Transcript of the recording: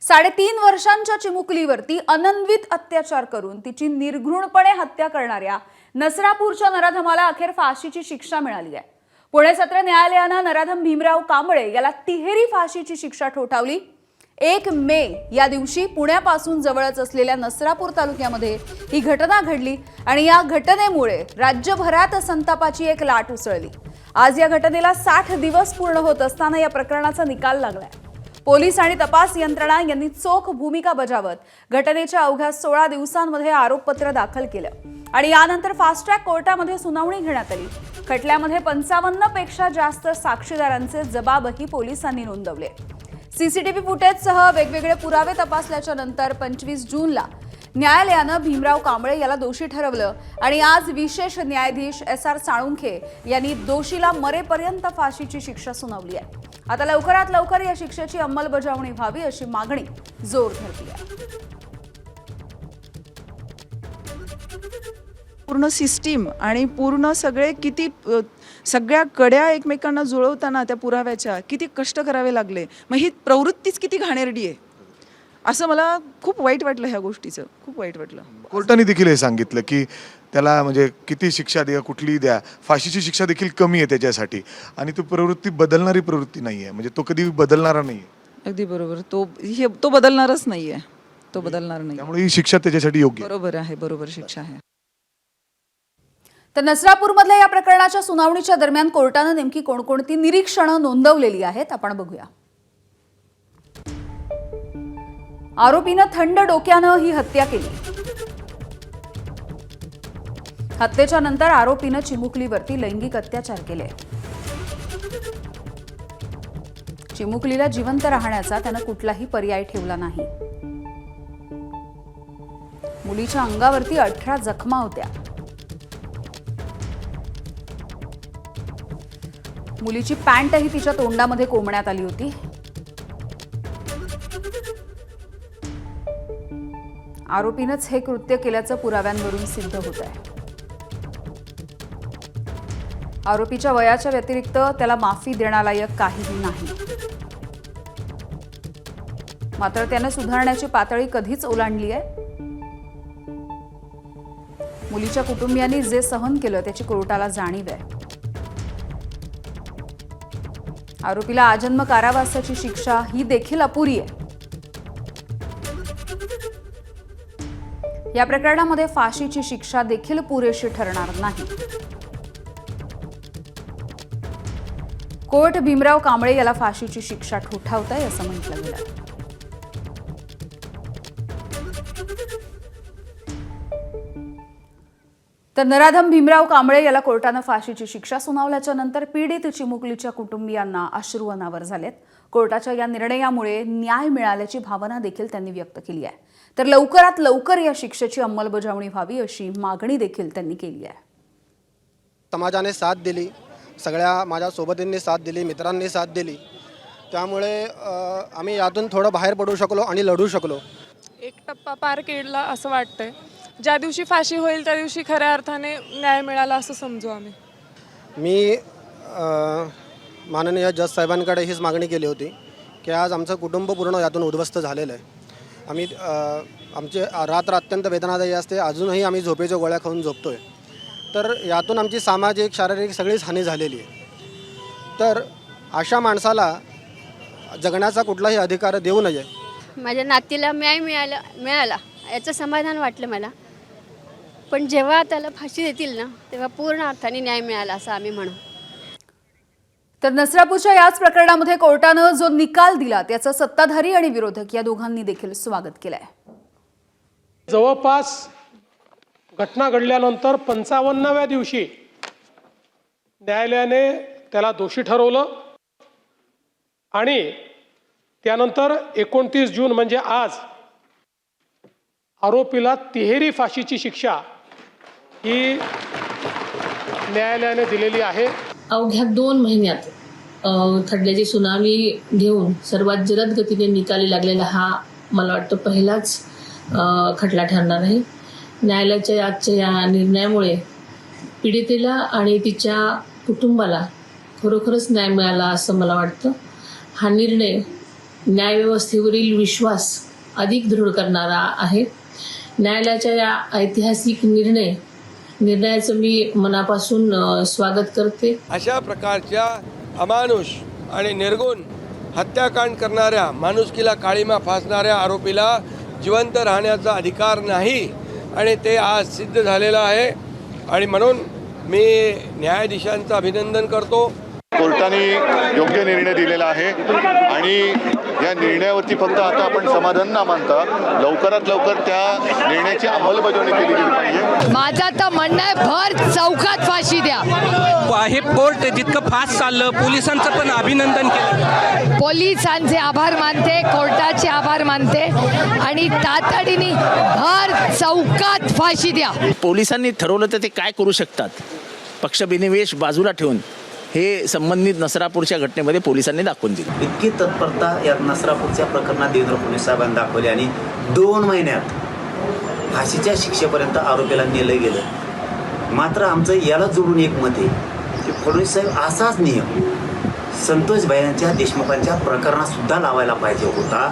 3.5 वर्षांच्या चिमुकलीवरती अनन्वित अत्याचार करून तिची निर्घृणपणे हत्या करणाऱ्या नसरापूरच्या नराधमाला अखेर फाशीची शिक्षा मिळाली आहे। पुणे सत्र न्यायालयाने नराधम भीमराव कांबळे याला तिहेरी फाशीची शिक्षा ठोठावली। 1 मे या दिवशी पुण्यापासून जवळच असलेल्या नसरापूर तालुक्यामध्ये ही घटना घडली आणि या घटनेमुळे राज्यभरात संतापाची एक लाट उसळली। आज या घटनेला 60 दिवस पूर्ण होत असताना या प्रकरणाचा निकाल लागलाय। पोलीस आणि तपास यंत्रणा यांनी चोख भूमिका बजावत घटनेच्या अवघ्या 16 दिवसांमध्ये आरोपपत्र दाखल केलं आणि यानंतर फास्ट ट्रॅक कोर्टामध्ये सुनावणी घेण्यात आली। खटल्यामध्ये 55 पेक्षा जास्त साक्षीदारांचे जबाबही पोलिसांनी नोंदवले। सीसीटीव्ही फुटेजसह वेगवेगळे पुरावे तपासल्याच्या नंतर 25 जूनला न्यायालयाने भीमराव कांबळे याला दोषी ठरवलं आणि आज विशेष न्यायाधीश SR साळुंखे यांनी दोषीला मरेपर्यंत फाशीची शिक्षा सुनावली आहे। आता लवकरात लवकर या शिक्षेची अंमलबजावणी व्हावी अशी मागणी जोर धरली आहे। पूर्ण सिस्टीम आणि पूर्ण सगळे किती सगळ्या कड्या एकमेकांना जुळवताना त्या पुराव्याच्या किती कष्ट करावे लागले। मग ही प्रवृत्तीच किती घाणेरडी आहे असं मला खूप वाईट वाटलं। ह्या गोष्टीचं खूप वाईट वाटलं। कोर्टाने देखील हे सांगितलं की त्याला म्हणजे किती शिक्षा द्या, कुठली द्या, फाशीची शिक्षा देखील कमी आहे त्याच्यासाठी आणि तो प्रवृत्ती बदलणारी प्रवृत्ती नाहीये, म्हणजे तो कधी बदलणारा नाहीये। अगदी बरोबर। तो बदलणारच नाहीये, तो बदलणार नाही, त्यामुळे ही शिक्षा त्याच्यासाठी योग्य आहे। बरोबर आहे, बरोबर शिक्षा आहे। तर नसरापूरमधल्या या प्रकरणाच्या सुनावणीच्या दरम्यान कोर्टाने नेमकी कोणकोणती निरीक्षणं नोंदवलेली आहेत आपण बघूया। आरोपीनं थंड डोक्यानं ही हत्या केली। हत्येच्या नंतर आरोपीनं चिमुकलीवरती लैंगिक अत्याचार केले। चिमुकलीला जिवंत राहण्याचा त्यानं कुठलाही पर्याय ठेवला नाही। मुलीच्या अंगावरती 18 जखमा होत्या। मुलीची पॅन्टही तिच्या तोंडामध्ये कोंबण्यात आली होती। आरोपीनंच हे कृत्य केल्याचं पुराव्यांवरून सिद्ध होत आहे। आरोपीच्या वयाच्या व्यतिरिक्त त्याला माफी देण्यालायक काहीही नाही, मात्र त्याने सुधारण्याची पातळी कधीच ओलांडली आहे। मुलीच्या कुटुंबियांनी जे सहन केलं त्याची कोर्टाला जाणीव आहे। आरोपीला आजन्म कारावासाची शिक्षा ही देखील अपुरी आहे। या प्रकरणामध्ये फाशीची शिक्षा देखील पुरेशी ठरणार नाही। कोर्ट भीमराव कांबळे याला फाशीची शिक्षा ठोठावतंय असं म्हटलं गेलं। तर नराधम भीमराव कांबळे याला कोर्टाने फाशीची शिक्षा सुनावल्याच्या नंतर पीडित चिमुकलीच्या कुटुंबियांना अश्रू अनावर झालेत। कोर्टाच्या या निर्णयामुळे न्याय मिळाल्याची भावना देखील त्यांनी व्यक्त केली आहे। तर लवकरात लवकर या शिक्षेची अंमलबजावणी व्हावी अशी मागणी देखील त्यांनी केली आहे। समाजाने साथ दिली, सगळ्या माझ्या सोबतींनी साथ दिली, मित्रांनी साथ दिली, त्यामुळे आम्ही यातून थोडं बाहेर पडू शकलो आणि लढू शकलो। एक टप्पा पार केला असं वाटतंय। ज्या दिवशी फाशी होईल त्या दिवशी खऱ्या अर्थाने न्याय मिळाला असं समजू आम्ही। मी माननीय जज साहेबांकडे हीच मागणी केली होती की आज आमचं कुटुंब पूर्ण यातून उद्ध्वस्त झालेलं आहे। आम्ही आमची रात्र अत्यंत वेदनादायी असते, अजूनही आम्ही झोपेच्या गोळ्या खाऊन झोपतोय। तर यातून आमची सामाजिक शारीरिक सगळीच हानी झालेली आहे। तर अशा माणसाला जगण्याचा कुठलाही अधिकार देऊ नये। माझ्या नातीला न्याय मिळाला याचं समाधान वाटलं मला, पण जेव्हा त्याला फाशी देतील ना तेव्हा पूर्ण अर्थाने न्याय मिळाला असं आम्ही म्हणू। तर नसरापूरच्या याच प्रकरणामध्ये कोर्टाने जो निकाल दिला त्याचं सत्ताधारी आणि विरोधक या दोघांनी देखील स्वागत केलंय। जवळपास घटना घडल्यानंतर 55व्या दिवशी न्यायालयाने त्याला दोषी ठरवलं आणि त्यानंतर 29 जून म्हणजे आज आरोपीला तिहेरी फाशीची शिक्षा ही न्यायालयाने दिलेली आहे। अवघ्या 2 महिन्यात खटल्याची सुनावणी घेऊन सर्वात जलद गतीने निकाली लागलेला हा मला वाटतं पहिलाच खटला ठरणार आहे। न्यायालयाच्या आजच्या या निर्णयामुळे पीडितेला आणि तिच्या कुटुंबाला खरोखरच न्याय मिळाला असं मला वाटतं। हा निर्णय न्यायव्यवस्थेवरील विश्वास अधिक दृढ करणारा आहे. न्यायालयाच्या या ऐतिहासिक निर्णयाचं मी मनापासून स्वागत करते. अशा प्रकारच्या अमानुष आणि निर्गुण हत्याकांड करणाऱ्या, माणुसकीला काळीमा फासणाऱ्या आरोपीला जिवंत राहण्याचा अधिकार नाही आणि ते आज सिद्ध झालेलं आहे. आणि म्हणून मी न्यायाधीशांचं अभिनंदन करतो. कोर्टाने योग्य निर्णय दिलेला आहे आणि या निर्णयावरती फक्त आता आपण समाधान न मानता लवकरात लवकर त्या निर्णयाची अंमलबजावणी केली गेली पाहिजे. माझा तर म्हणणं आहे भर चौकात फाशी द्या. हे कोर्ट जितकं फास्ट चाललं, पोलिसांचं पण अभिनंदन केलं. पोलिसांचे आभार मानते, कोर्टाचे आभार मानते आणि तातडीने भर चौकात फाशी द्या. पोलिसांनी ठरवलं तर ते काय करू शकतात, पक्षविनिवेश बाजूला ठेवून हे संबंधित नसरापूरच्या घटनेमध्ये पोलिसांनी दाखवून दिली. इतकी तत्परता या नसरापूरच्या प्रकरणात देवेंद्र फडणवीस साहेबांनी दाखवली आणि 2 महिन्यात फाशीच्या शिक्षेपर्यंत आरोपीला नेलं गेलं. मात्र आमचं याला जोडून एक मत आहे की फडणवीस साहेब असाच नियम संतोष भाईंच्या देशमुखांच्या प्रकरणात सुद्धा लावायला पाहिजे होता.